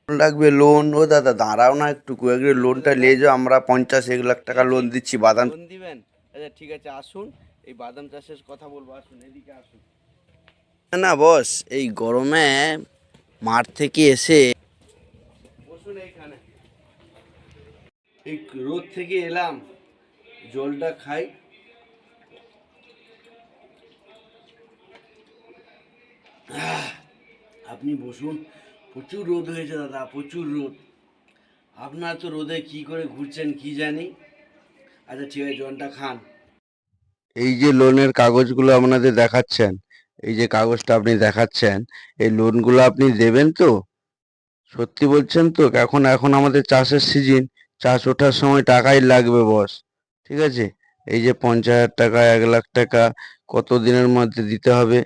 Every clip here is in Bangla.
লাগবে লোন? ও দাদা দাঁড়াও না একটু, কয়েকটা লোনটা নিয়ে যাও, আমরা 50-1 লাখ টাকা লোন দিচ্ছি বাদাম। লোন দিবেন? আচ্ছা ঠিক আছে, আসুন এই বাদাম চাষের কথা বলবো, আসুন এদিকে আসুন। না না বস, এই গরমে মাঠ থেকে এসে বসুন এইখানে, এই রোদ থেকে এলাম, জলটা খাই। আপনি বসুন, প্রচুর রোদ হয়েছে দাদা, প্রচুর রোদ। আপনার তো রোদে কি করে ঘুরছেন কি জানি। আচ্ছা ঠিক আছে, জলটা খান। এই যে লোনের কাগজগুলো আপনাদের দেখাচ্ছেন, এই যে কাগজটা আপনি দেখাচ্ছেন, এই লোনগুলো আপনি দেবেন তো? সত্যি বলছেন তো? এখন এখন আমাদের চাষের সিজন, চাষ ওঠার সময় টাকাই লাগবে বস। ঠিক আছে, এই যে 50,000 টাকা, 1 লাখ টাকা কত দিনের মধ্যে দিতে হবে?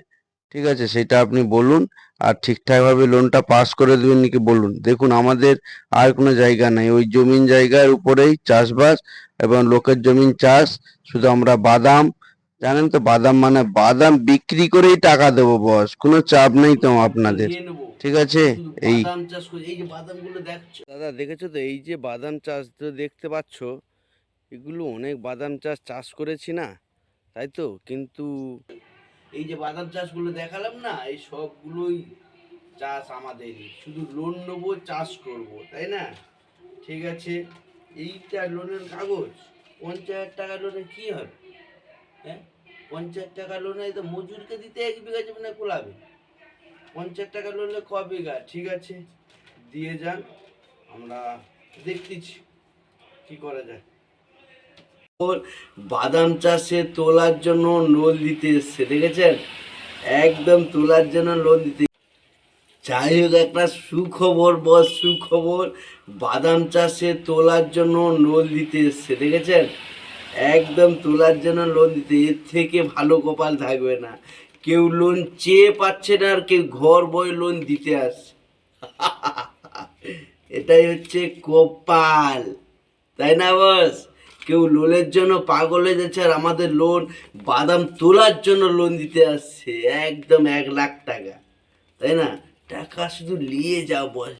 ঠিক আছে, সেটা আপনি বলুন। আর ঠিকঠাকভাবে লোনটা পাস করে দেবেন নাকি বলুন। দেখুন আমাদের আর কোনো জায়গা নেই, ওই জমিন জায়গার উপরেই চাষবাস, এবং লোকের জমিন চাষ। শুধু আমরা বাদাম, জানেন তো বাদাম মানে বাদাম বিক্রি করেই টাকা দেবো বস, কোনো চাপ নেই তো আপনাদের। ঠিক আছে, এই বাদাম চাষ করে, এই যে বাদামগুলো দেখছো দাদা, দেখেছো তো এই যে বাদাম চাষ তো দেখতে পাচ্ছো, এগুলো অনেক বাদাম চাষ চাষ করেছি না, তাই তো? কিন্তু এই যে বাদাম চাষগুলো দেখালাম না, এই সবগুলোই চাষ আমাদেরই, শুধু লোন নেবো চাষ করব, তাই না? ঠিক আছে, এইটা লোনের কাগজ। 50,000 টাকা লোনে কি হবে? হ্যাঁ, 50,000 টাকা লোনে তো মজুরকে দিতে 1 বিঘা জমি কোলাবে। 50,000 টাকা লোনে ক বিঘা? ঠিক আছে, দিয়ে যান, আমরা দেখতেছি কি করা যায়। ওর বাদাম চাষে তোলার জন্য লোন দিতে এসছে, দেখেছেন? একদম তোলার জন্য লোন দিতে। যাই হোক, একটা সুখবর বস, সুখবর, বাদাম চাষে তোলার জন্য লোন দিতে এসছে, দেখেছেন? একদম তোলার জন্য লোন দিতে, এর থেকে ভালো কপাল থাকবে না। কেউ লোন চেয়ে পাচ্ছে না, আর কেউ ঘর বই লোন দিতে আসছে। এটাই হচ্ছে কপাল, তাই না বস? কেউ লোনের জন্য পাগল হয়ে যাচ্ছে, আর আমাদের লোন বাদাম তোলার জন্য লোন দিতে আসছে, একদম 1 লাখ টাকা, তাই না? টাকা শুধু নিয়ে যাও বস।